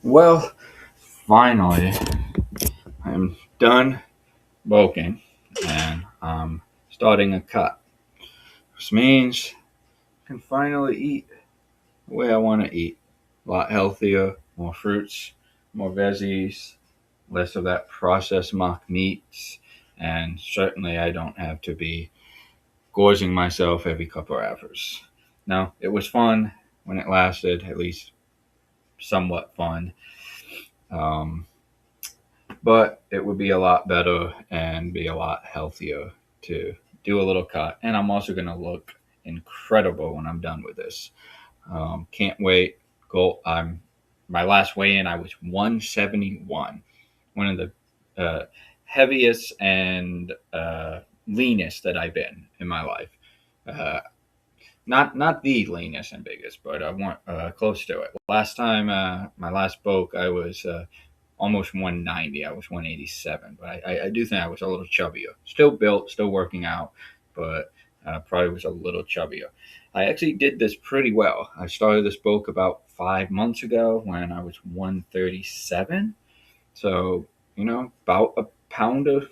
Well, finally, I'm done bulking and I'm starting a cut, which means I can finally eat the way I want to eat. A lot healthier, more fruits, more veggies, less of that processed mock meats, and certainly I don't have to be gorging myself every couple of hours. Now, it was fun when it lasted, at least somewhat fun. Um, but it would be a lot better and be a lot healthier to do a little cut. And I'm also going to look incredible when I'm done with this. Can't wait. Go. I'm my last weigh in. I was 171, one of the heaviest and leanest that I've been in my life. Uh, not the leanest and biggest, but I want close to it. Last time, my last bulk, I was almost 190. I was 187, but I do think I was a little chubbier. Still built, still working out, but probably was a little chubbier. I actually did this pretty well. I started this bulk about 5 months ago when I was 137. So, about a pound or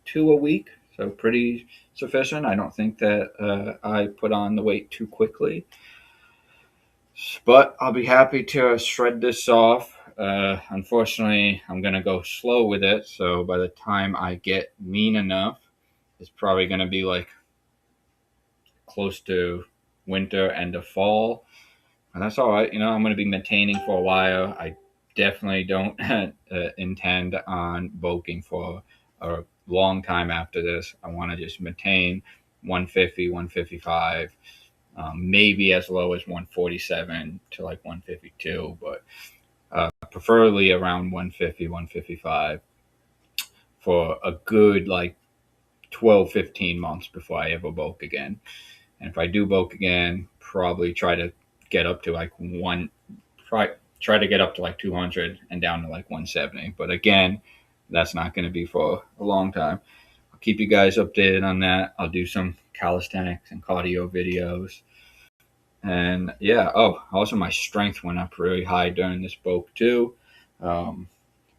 two a week. So, pretty sufficient. I don't think that I put on the weight too quickly. But I'll be happy to shred this off. Unfortunately, I'm going to go slow with it. So by the time I get lean enough, it's probably going to be like close to winter, end of fall. And that's all right. I'm going to be maintaining for a while. I definitely don't intend on bulking for a long time after this. I want to just maintain 150, 155, maybe as low as 147 to like 152, but preferably around 150, 155 for a good like 12, 15 months before I ever bulk again. And if I do bulk again, probably try to get up to like try to get up to like 200 and down to like 170. But again, that's not going to be for a long time. I'll keep you guys updated on that. I'll do some calisthenics and cardio videos. And yeah, also my strength went up really high during this bulk too. Um,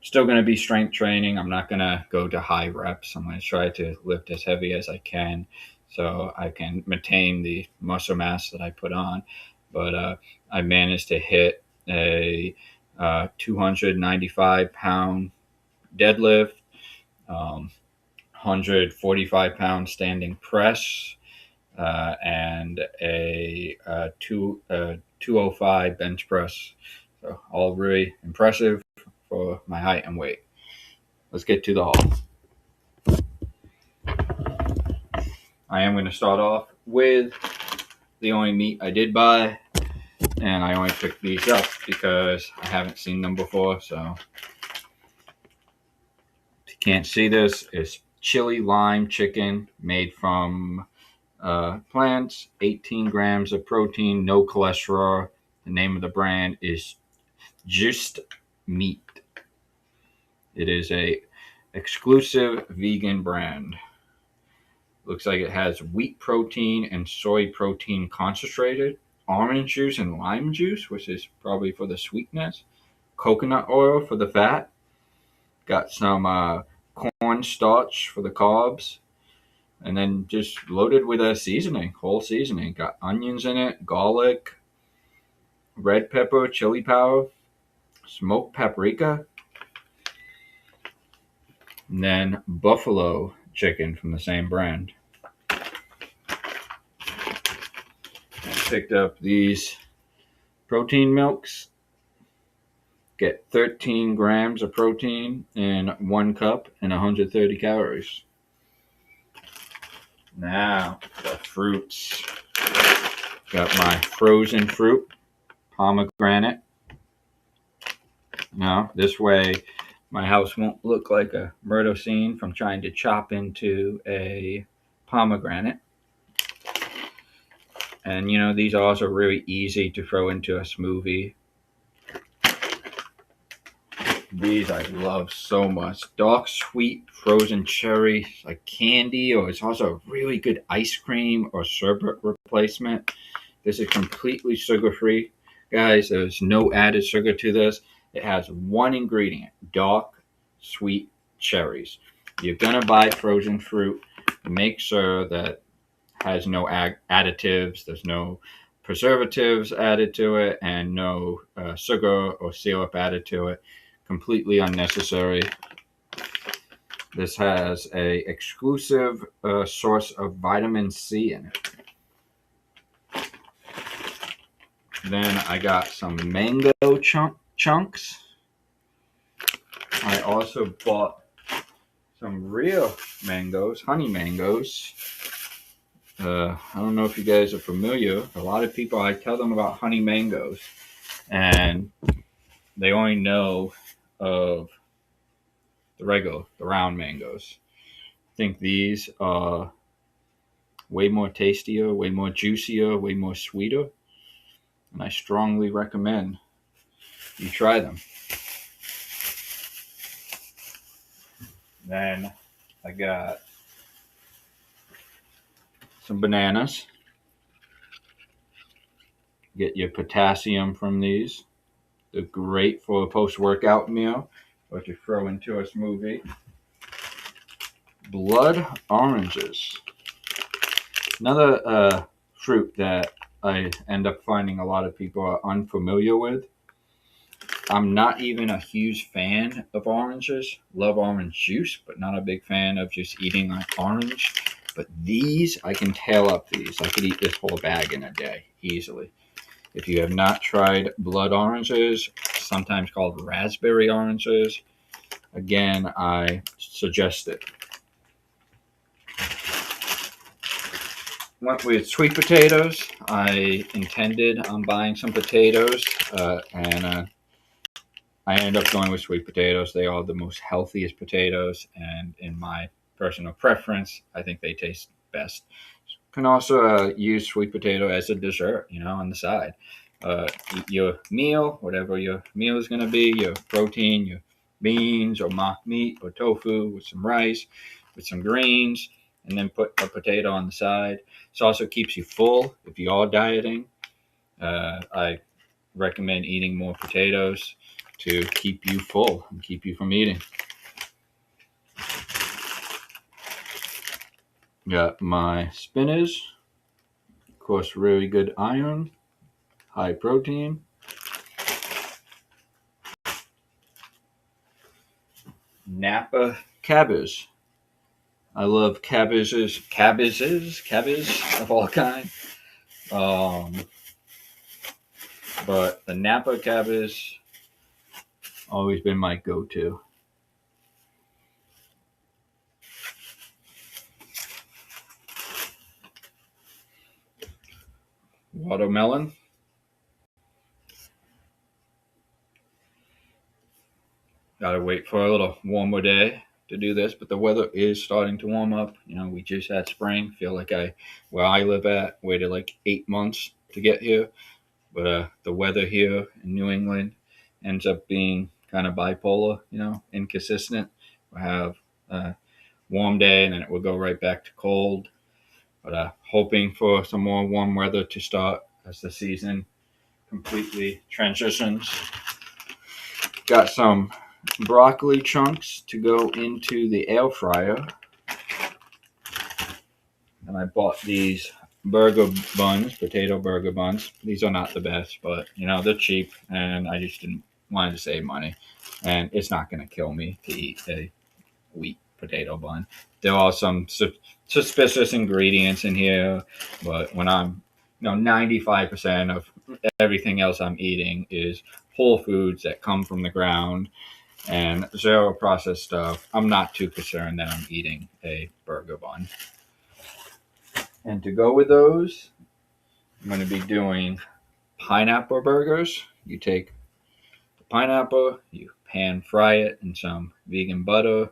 Still going to be strength training. I'm not going to go to high reps. I'm going to try to lift as heavy as I can so I can maintain the muscle mass that I put on. But I managed to hit a 295-pound deadlift, 145-pound standing press, and a 205 bench press. So all really impressive for my height and weight. Let's get to the haul. I am going to start off with the only meat I did buy, and I only picked these up because I haven't seen them before. So if you can't see this, it's chili lime chicken made from plants, 18 grams of protein, no cholesterol. The name of the brand is Just Meat. It is a exclusive vegan brand. Looks like it has wheat protein and soy protein concentrated, orange juice and lime juice, which is probably for the sweetness, coconut oil for the fat, got some corn starch for the carbs, and then just loaded with a seasoning, whole seasoning. Got onions in it, garlic, red pepper, chili powder, smoked paprika, and then buffalo chicken from the same brand. I picked up these protein milks. Get 13 grams of protein in 1 cup and 130 calories. Now, the fruits. Got my frozen fruit, pomegranate. Now, this way my house won't look like a murder scene from trying to chop into a pomegranate. And these are also really easy to throw into a smoothie. These I love so much. Dark sweet frozen cherry, like candy, or it's also a really good ice cream or sherbet replacement. This is completely sugar free, guys. There's no added sugar to this. it has one ingredient: dark, sweet cherries. You're gonna buy frozen fruit, make sure that has no additives, there's no preservatives added to it, and no sugar or syrup added to it. Completely unnecessary. This has a exclusive source of vitamin C in it. Then I got some mango chunks. I also bought some real mangoes, honey mangoes. I don't know if you guys are familiar. A lot of people, I tell them about honey mangoes, and they only know of the round mangoes. I think these are way more tastier, way more juicier, way more sweeter, and I strongly recommend you try them. Then I got some bananas. Get your potassium from these. They're great for a post-workout meal or to throw into a smoothie. Blood oranges. Another fruit that I end up finding a lot of people are unfamiliar with. I'm not even a huge fan of oranges. Love orange juice, but not a big fan of just eating an orange. But these, I can tail up these. I could eat this whole bag in a day, easily. If you have not tried blood oranges, sometimes called raspberry oranges, again, I suggest it. Went with sweet potatoes. I intended on buying some potatoes, and I ended up going with sweet potatoes. They are the most healthiest potatoes, and in my personal preference, I think they taste best. You can also use sweet potato as a dessert, on the side. Your meal, whatever your meal is going to be, your protein, your beans or mock meat or tofu with some rice, with some greens, and then put a potato on the side. This also keeps you full if you are dieting. I recommend eating more potatoes to keep you full and keep you from eating. Got my spinach, of course, really good iron, high protein. Napa cabbage. I love cabbages of all kinds. But the Napa cabbage always been my go-to. Watermelon. Gotta wait for a little warmer day to do this, but the weather is starting to warm up. We just had spring. Feel like where I live at, waited like 8 months to get here. But the weather here in New England ends up being kind of bipolar, inconsistent. We'll have a warm day and then it will go right back to cold. But hoping for some more warm weather to start as the season completely transitions. Got some broccoli chunks to go into the air fryer. And I bought these burger buns, potato burger buns. These are not the best, but they're cheap, and I just didn't wanted to save money. And it's not going to kill me to eat a wheat potato bun. There are some suspicious ingredients in here, but when I'm 95% of everything else I'm eating is whole foods that come from the ground and zero processed stuff, I'm not too concerned that I'm eating a burger bun. And to go with those, I'm going to be doing pineapple burgers. You take the pineapple, you pan fry it in some vegan butter,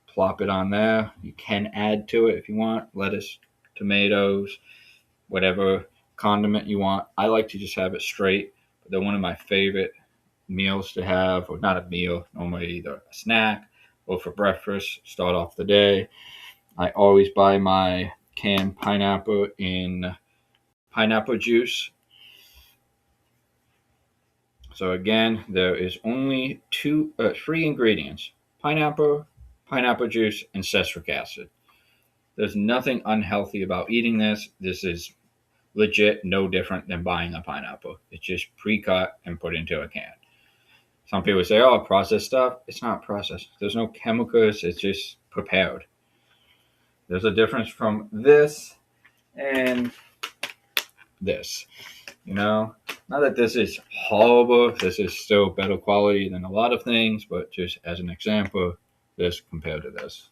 plop it on there. You can add to it if you want lettuce, tomatoes, whatever condiment you want. I like to just have it straight. But they're one of my favorite meals to have, or not a meal, normally either a snack or for breakfast, start off the day. I always buy my canned pineapple in pineapple juice. So again, there is only three ingredients: pineapple, pineapple juice, and citric acid. There's nothing unhealthy about eating this. This is legit no different than buying a pineapple. It's just pre-cut and put into a can. Some people say, oh, processed stuff. It's not processed. There's no chemicals. It's just prepared. There's a difference from this and this. Not that this is horrible. This is still better quality than a lot of things, but just as an example, this compared to this.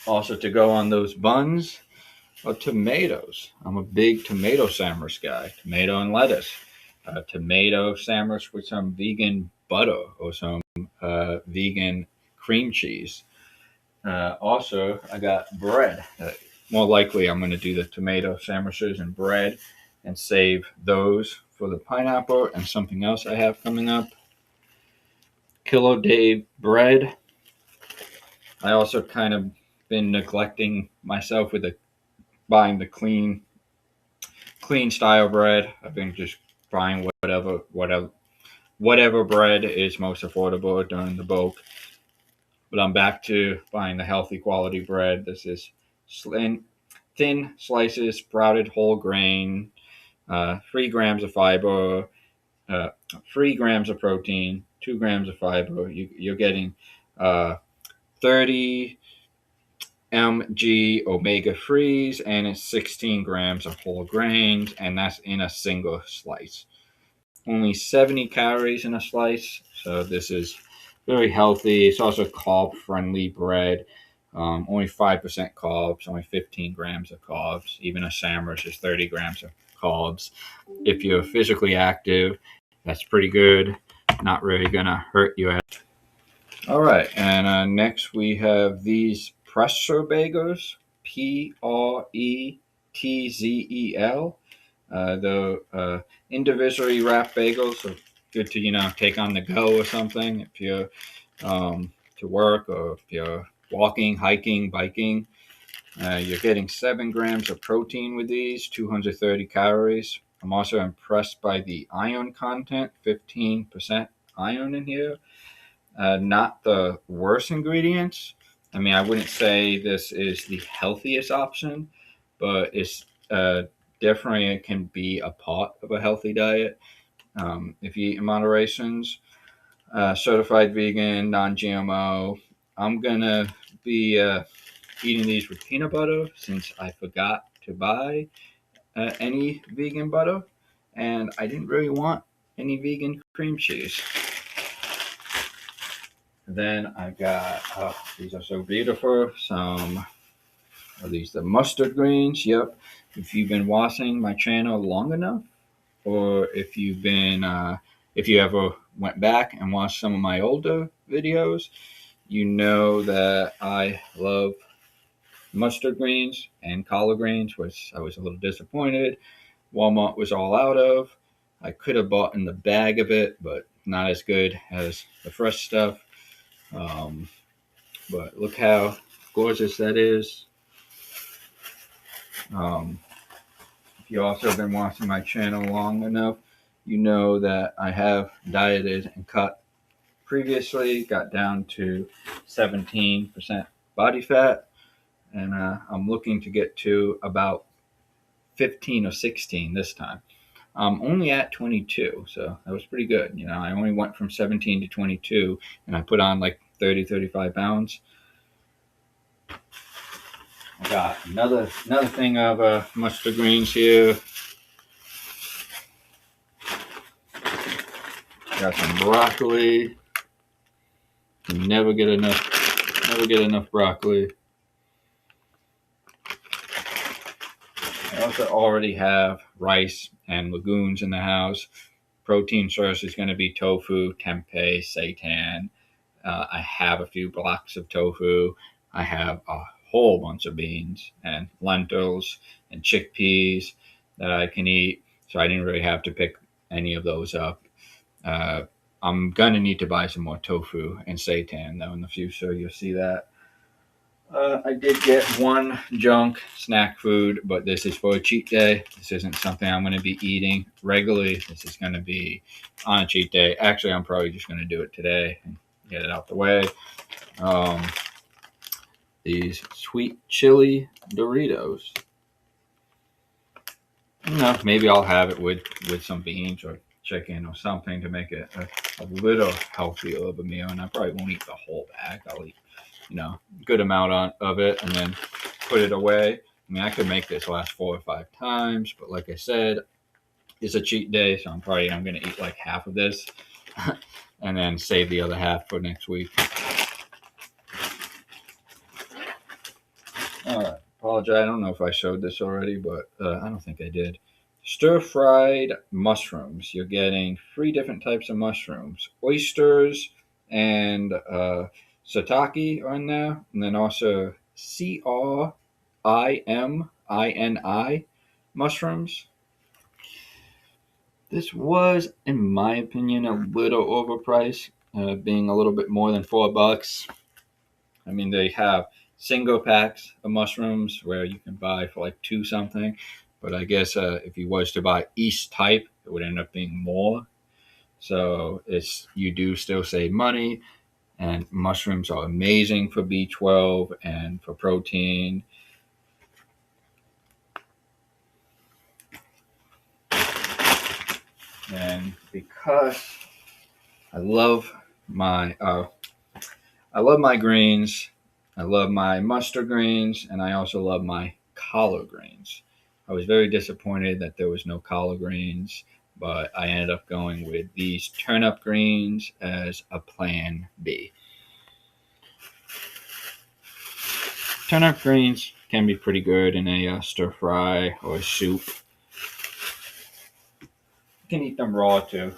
Also, to go on those buns are tomatoes. I'm a big tomato sandwich guy. Tomato and lettuce. Tomato sandwich with some vegan butter or some vegan cream cheese. Also, I got bread. More likely, I'm going to do the tomato sandwiches and bread and save those for the pineapple and something else I have coming up. Kilo Dave bread. I also kind of been neglecting myself with buying the clean style bread. I've been just buying whatever bread is most affordable during the bulk. But I'm back to buying the healthy quality bread. This is thin slices, sprouted whole grain, 3 grams of fiber, 3 grams of protein, 2 grams of fiber. You're getting 30 mg omega 3s, and it's 16 grams of whole grains, and that's in a single slice. Only 70 calories in a slice, so this is very healthy. It's also carb-friendly bread. Only 5% carbs, only 15 grams of carbs. Even a sandwich is 30 grams of carbs. If you're physically active, that's pretty good. Not really gonna hurt you. All right, and next we have these Pretzel bagels, Pretzel. The individually wrapped bagels are good to take on the go or something if you're to work, or if you're walking, hiking, biking. You're getting 7 grams of protein with these, 230 calories. I'm also impressed by the iron content, 15% iron in here. Not the worst ingredients. I mean, I wouldn't say this is the healthiest option, but it's definitely it can be a part of a healthy diet if you eat in moderations. Certified vegan, non-GMO. I'm gonna be eating these with peanut butter since I forgot to buy any vegan butter, and I didn't really want any vegan cream cheese. Then I got, these are so beautiful, some are these the mustard greens. Yep. If you've been watching my channel long enough, or if you ever went back and watched some of my older videos, you know that I love mustard greens and collard greens, which I was a little disappointed Walmart was all out of. I could have bought in the bag of it, but not as good as the fresh stuff. But look how gorgeous that is. If you also have been watching my channel long enough, you know that I have dieted and cut previously, got down to 17% body fat, and I'm looking to get to about 15 or 16 this time. I'm only at 22, so that was pretty good. I only went from 17 to 22, and I put on like 30, 35 pounds. I got another thing of mustard greens here. Got some broccoli. Never get enough broccoli. I also already have rice and legumes in the house. Protein source is going to be tofu, tempeh, seitan. I have a few blocks of tofu. I have a whole bunch of beans and lentils and chickpeas that I can eat. So I didn't really have to pick any of those up. I'm going to need to buy some more tofu and seitan though in the future. You'll see that. I did get one junk snack food, but this is for a cheat day. This isn't something I'm going to be eating regularly. This is going to be on a cheat day. Actually, I'm probably just going to do it today and get it out the way. Um, these sweet chili Doritos. Maybe I'll have it with some beans or chicken or something to make it a little healthier of a meal. And I probably won't eat the whole bag. I'll eat, good amount of it and then put it away. I mean, I could make this last 4 or 5 times, but like I said, it's a cheat day, so I'm going to eat like half of this and then save the other half for next week. All right. Apologize. I don't know if I showed this already, but I don't think I did. Stir-fried mushrooms. You're getting 3 different types of mushrooms. Oysters and shiitake are in there. And then also CRIMINI mushrooms. This was, in my opinion, a little overpriced, being a little bit more than $4. I mean, they have single packs of mushrooms where you can buy for like 2 something. But I guess if you was to buy each type, it would end up being more. So you do still save money. And mushrooms are amazing for B12 and for protein. And because I love my greens, I love my mustard greens, and I also love my collard greens. I was very disappointed that there was no collard greens, but I ended up going with these turnip greens as a plan B. Turnip greens can be pretty good in a stir fry or a soup. You can eat them raw too.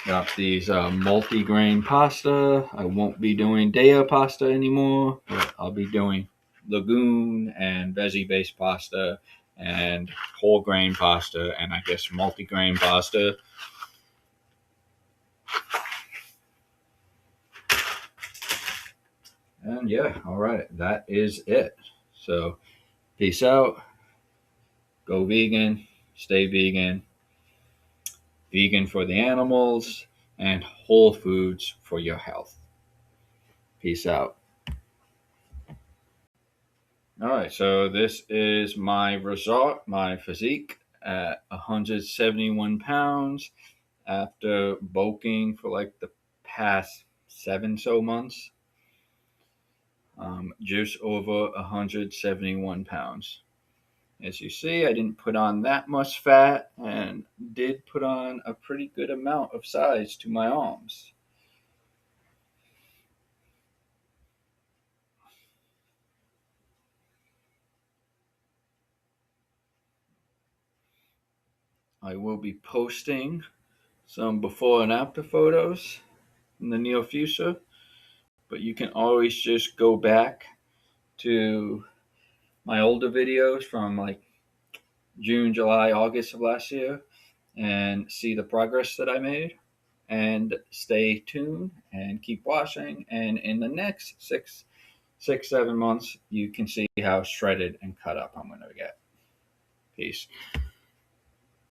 Got these multi-grain pasta. I won't be doing Dea pasta anymore, but I'll be doing legume and veggie-based pasta and whole grain pasta and I guess multi-grain pasta. And yeah, all right, that is it. So peace out. Go vegan. Stay vegan. Vegan for the animals and whole foods for your health. Peace out. All right, so this is my result, my physique at 171 pounds after bulking for like the past 7 so months. Just over 171 pounds. As you see, I didn't put on that much fat and did put on a pretty good amount of size to my arms. I will be posting some before and after photos in the near future, but you can always just go back to my older videos from like June, July, August of last year and see the progress that I made. And stay tuned and keep watching. And in the next 7 months, you can see how shredded and cut up I'm going to get. Peace.